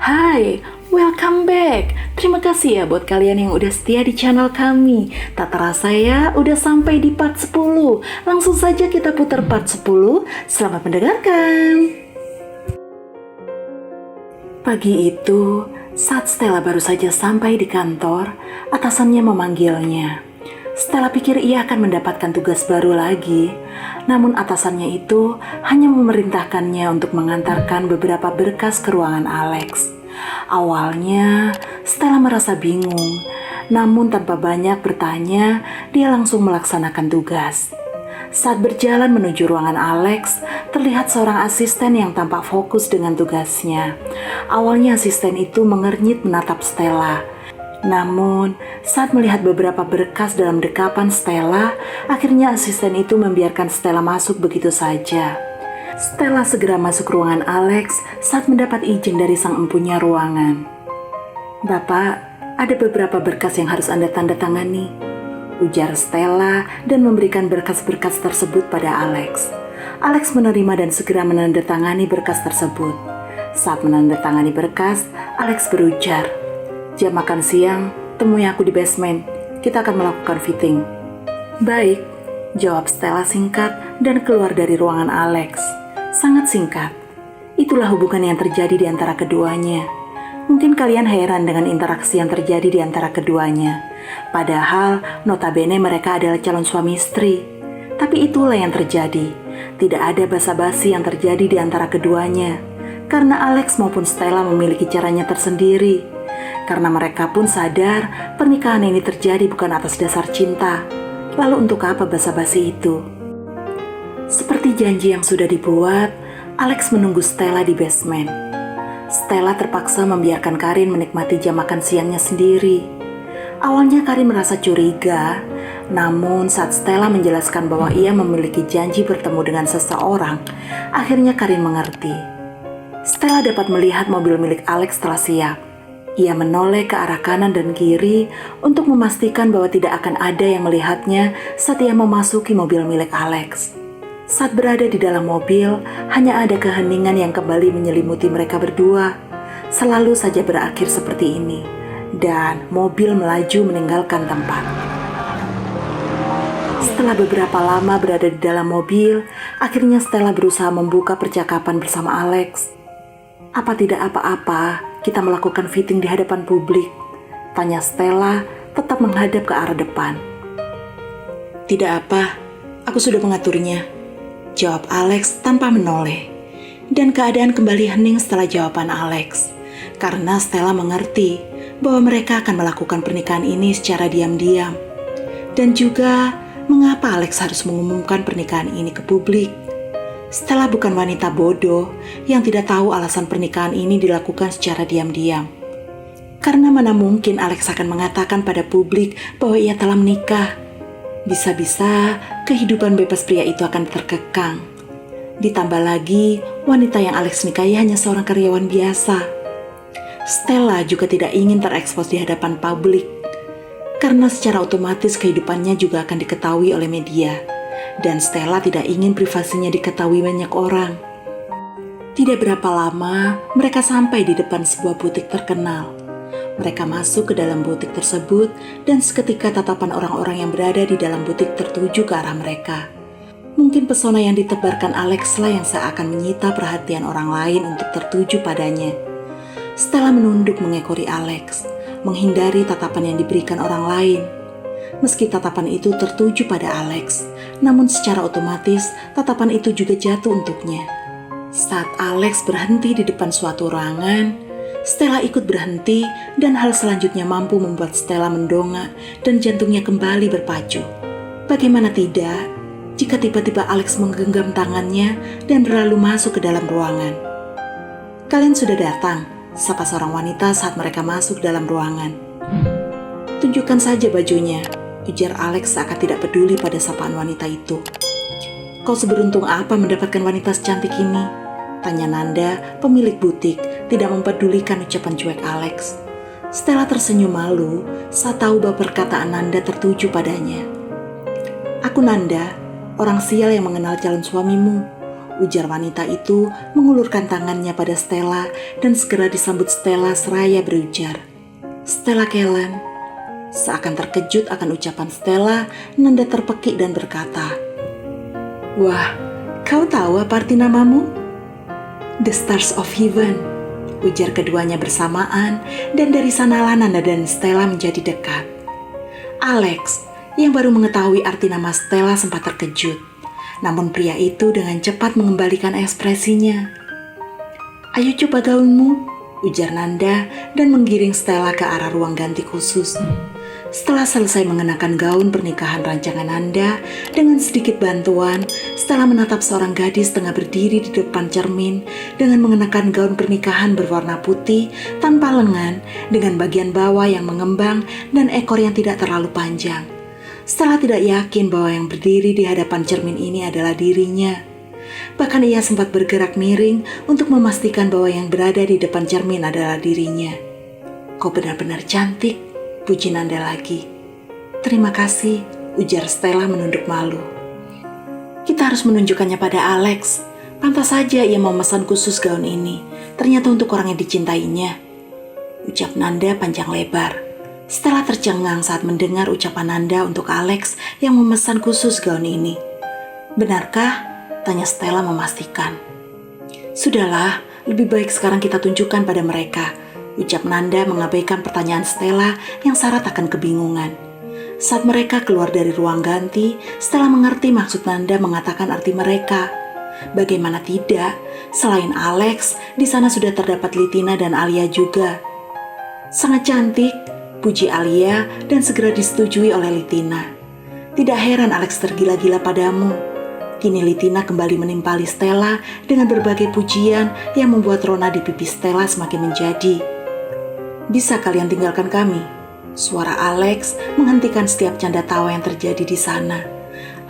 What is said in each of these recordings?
Hai, welcome back. Terima kasih ya buat kalian yang udah setia di channel kami. Tak terasa ya, udah sampai di part 10. Langsung saja kita putar part 10. Selamat mendengarkan. Pagi itu, saat Stella baru saja sampai di kantor, atasannya memanggilnya. Stella pikir ia akan mendapatkan tugas baru lagi, namun atasannya itu hanya memerintahkannya untuk mengantarkan beberapa berkas ke ruangan Alex. Awalnya, Stella merasa bingung, namun tanpa banyak bertanya, dia langsung melaksanakan tugas. Saat berjalan menuju ruangan Alex, terlihat seorang asisten yang tampak fokus dengan tugasnya. Awalnya asisten itu mengernyit menatap Stella. Namun, saat melihat beberapa berkas dalam dekapan Stella, akhirnya asisten itu membiarkan Stella masuk begitu saja. Stella segera masuk ruangan Alex saat mendapat izin dari sang empunya ruangan. "Bapak, ada beberapa berkas yang harus Anda tanda tangani," ujar Stella dan memberikan berkas-berkas tersebut pada Alex. Alex menerima dan segera menandatangani berkas tersebut. Saat menandatangani berkas, Alex berujar, "Jam makan siang, temui aku di basement. Kita akan melakukan fitting." "Baik," jawab Stella singkat dan keluar dari ruangan Alex. Sangat singkat. Itulah hubungan yang terjadi di antara keduanya. Mungkin kalian heran dengan interaksi yang terjadi di antara keduanya. Padahal notabene mereka adalah calon suami istri. Tapi itulah yang terjadi. Tidak ada basa-basi yang terjadi di antara keduanya. Karena Alex maupun Stella memiliki caranya tersendiri. Karena mereka pun sadar pernikahan ini terjadi bukan atas dasar cinta. Lalu untuk apa basa-basi itu? Seperti janji yang sudah dibuat, Alex menunggu Stella di basement. Stella terpaksa membiarkan Karin menikmati jam makan siangnya sendiri. Awalnya Karin merasa curiga, namun saat Stella menjelaskan bahwa ia memiliki janji bertemu dengan seseorang, akhirnya Karin mengerti. Stella dapat melihat mobil milik Alex telah siap. Ia menoleh ke arah kanan dan kiri untuk memastikan bahwa tidak akan ada yang melihatnya saat ia memasuki mobil milik Alex. Saat berada di dalam mobil, hanya ada keheningan yang kembali menyelimuti mereka berdua. Selalu saja berakhir seperti ini, dan mobil melaju meninggalkan tempat. Setelah beberapa lama berada di dalam mobil, akhirnya Stella berusaha membuka percakapan bersama Alex. "Apa tidak apa-apa kita melakukan fitting di hadapan publik?" tanya Stella tetap menghadap ke arah depan. "Tidak apa, aku sudah mengaturnya," jawab Alex tanpa menoleh. Dan keadaan kembali hening setelah jawaban Alex. Karena Stella mengerti bahwa mereka akan melakukan pernikahan ini secara diam-diam. Dan juga mengapa Alex harus mengumumkan pernikahan ini ke publik. Stella bukan wanita bodoh yang tidak tahu alasan pernikahan ini dilakukan secara diam-diam. Karena mana mungkin Alex akan mengatakan pada publik bahwa ia telah menikah. Bisa-bisa kehidupan bebas pria itu akan terkekang. Ditambah lagi, wanita yang Alex nikahi hanya seorang karyawan biasa. Stella juga tidak ingin terekspos di hadapan publik. Karena secara otomatis kehidupannya juga akan diketahui oleh media. Dan Stella tidak ingin privasinya diketahui banyak orang. Tidak berapa lama, mereka sampai di depan sebuah butik terkenal. Mereka masuk ke dalam butik tersebut dan seketika tatapan orang-orang yang berada di dalam butik tertuju ke arah mereka. Mungkin pesona yang ditebarkan Alex lah yang seakan menyita perhatian orang lain untuk tertuju padanya. Stella menunduk mengekori Alex, menghindari tatapan yang diberikan orang lain. Meski tatapan itu tertuju pada Alex, namun secara otomatis tatapan itu juga jatuh untuknya. Saat Alex berhenti di depan suatu ruangan, Stella ikut berhenti dan hal selanjutnya mampu membuat Stella mendongak dan jantungnya kembali berpacu. Bagaimana tidak jika tiba-tiba Alex menggenggam tangannya dan berlalu masuk ke dalam ruangan. "Kalian sudah datang," sapa seorang wanita saat mereka masuk dalam ruangan. "Tunjukkan saja bajunya," ujar Alex seakan tidak peduli pada sapaan wanita itu. "Kau seberuntung apa mendapatkan wanita secantik ini?" tanya Nanda, pemilik butik, tidak mempedulikan ucapan cuek Alex. Stella tersenyum malu saat tahu bahwa perkataan Nanda tertuju padanya. "Aku Nanda, orang sial yang mengenal calon suamimu," ujar wanita itu mengulurkan tangannya pada Stella dan segera disambut Stella seraya berujar, "Stella Kellen." Seakan terkejut akan ucapan Stella, Nanda terpekik dan berkata, "Wah, kau tahu apa arti namamu?" "The Stars of Heaven," ujar keduanya bersamaan, dan dari sanalah Nanda dan Stella menjadi dekat. Alex, yang baru mengetahui arti nama Stella, sempat terkejut. Namun pria itu dengan cepat mengembalikan ekspresinya. "Ayo coba gaunmu," ujar Nanda dan menggiring Stella ke arah ruang ganti khusus. Setelah selesai mengenakan gaun pernikahan rancangan Nanda, dengan sedikit bantuan, Stella menatap seorang gadis tengah berdiri di depan cermin dengan mengenakan gaun pernikahan berwarna putih tanpa lengan dengan bagian bawah yang mengembang dan ekor yang tidak terlalu panjang. Stella tidak yakin bahwa yang berdiri di hadapan cermin ini adalah dirinya. Bahkan ia sempat bergerak miring untuk memastikan bahwa yang berada di depan cermin adalah dirinya. "Kau benar-benar cantik," puji Nanda lagi. "Terima kasih," ujar Stella menunduk malu. "Kita harus menunjukkannya pada Alex. Pantas saja ia memesan khusus gaun ini. Ternyata untuk orang yang dicintainya," ucap Nanda panjang lebar. Stella tercengang saat mendengar ucapan Nanda untuk Alex yang memesan khusus gaun ini. "Benarkah?" tanya Stella memastikan. "Sudahlah, lebih baik sekarang kita tunjukkan pada mereka," ucap Nanda mengabaikan pertanyaan Stella yang syarat akan kebingungan. Saat mereka keluar dari ruang ganti, Stella mengerti maksud Nanda mengatakan arti mereka. Bagaimana tidak, selain Alex, di sana sudah terdapat Litina dan Alia juga. "Sangat cantik," puji Alia dan segera disetujui oleh Litina. "Tidak heran Alex tergila-gila padamu." Kini Litina kembali menimpali Stella dengan berbagai pujian yang membuat rona di pipi Stella semakin menjadi. "Bisa kalian tinggalkan kami?" Suara Alex menghentikan setiap canda tawa yang terjadi di sana.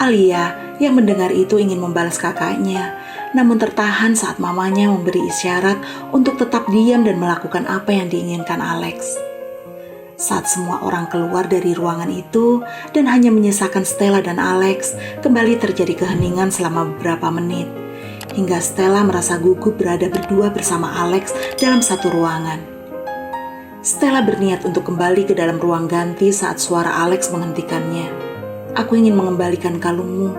Alia yang mendengar itu ingin membalas kakaknya, namun tertahan saat mamanya memberi isyarat untuk tetap diam dan melakukan apa yang diinginkan Alex. Saat semua orang keluar dari ruangan itu dan hanya menyisakan Stella dan Alex, kembali terjadi keheningan selama beberapa menit. Hingga Stella merasa gugup berada berdua bersama Alex dalam satu ruangan. Stella berniat untuk kembali ke dalam ruang ganti saat suara Alex menghentikannya. "Aku ingin mengembalikan kalungmu."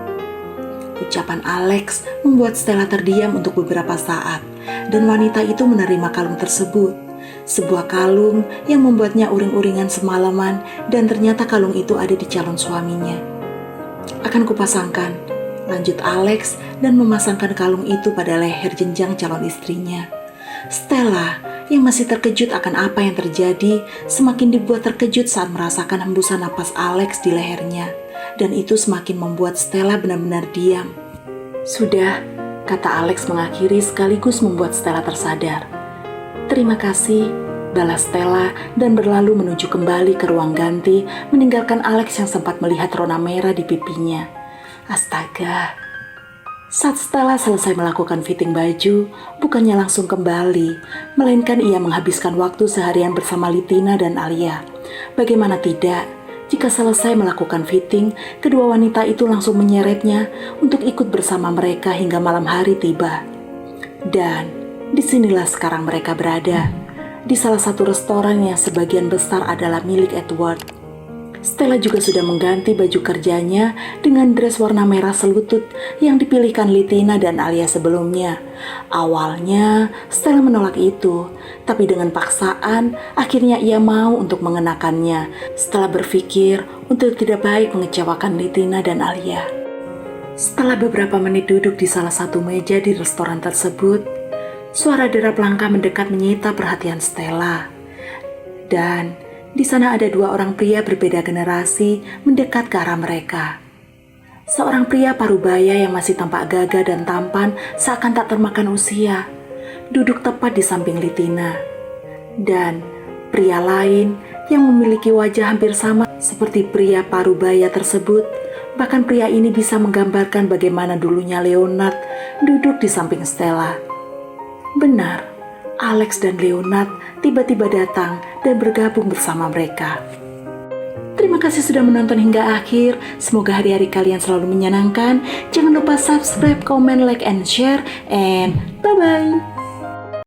Ucapan Alex membuat Stella terdiam untuk beberapa saat, dan wanita itu menerima kalung tersebut. Sebuah kalung yang membuatnya uring-uringan semalaman, dan ternyata kalung itu ada di calon suaminya. "Akan kupasangkan," lanjut Alex dan memasangkan kalung itu pada leher jenjang calon istrinya. Stella yang masih terkejut akan apa yang terjadi semakin dibuat terkejut saat merasakan hembusan napas Alex di lehernya, dan itu semakin membuat Stella benar-benar diam. "Sudah," kata Alex mengakhiri sekaligus membuat Stella tersadar. "Terima kasih," balas Stella dan berlalu menuju kembali ke ruang ganti, meninggalkan Alex yang sempat melihat rona merah di pipinya. Astaga. Saat Stella selesai melakukan fitting baju, bukannya langsung kembali, melainkan ia menghabiskan waktu seharian bersama Litina dan Alia. Bagaimana tidak, jika selesai melakukan fitting, kedua wanita itu langsung menyeretnya untuk ikut bersama mereka hingga malam hari tiba. Dan disinilah sekarang mereka berada, di salah satu restoran yang sebagian besar adalah milik Edward. Stella juga sudah mengganti baju kerjanya dengan dress warna merah selutut yang dipilihkan Litina dan Alia sebelumnya. Awalnya Stella menolak itu, tapi dengan paksaan akhirnya ia mau untuk mengenakannya setelah berpikir untuk tidak baik mengecewakan Litina dan Alia. Setelah beberapa menit duduk di salah satu meja di restoran tersebut, suara derap langkah mendekat menyita perhatian Stella. Dan di sana ada dua orang pria berbeda generasi mendekat ke arah mereka. Seorang pria parubaya yang masih tampak gagah dan tampan seakan tak termakan usia, duduk tepat di samping Litina. Dan pria lain yang memiliki wajah hampir sama seperti pria parubaya tersebut. Bahkan pria ini bisa menggambarkan bagaimana dulunya Leonard duduk di samping Stella. Benar, Alex dan Leonard tiba-tiba datang dan bergabung bersama mereka. Terima kasih sudah menonton hingga akhir. Semoga hari-hari kalian selalu menyenangkan. Jangan lupa subscribe, comment, like, and share. And bye-bye.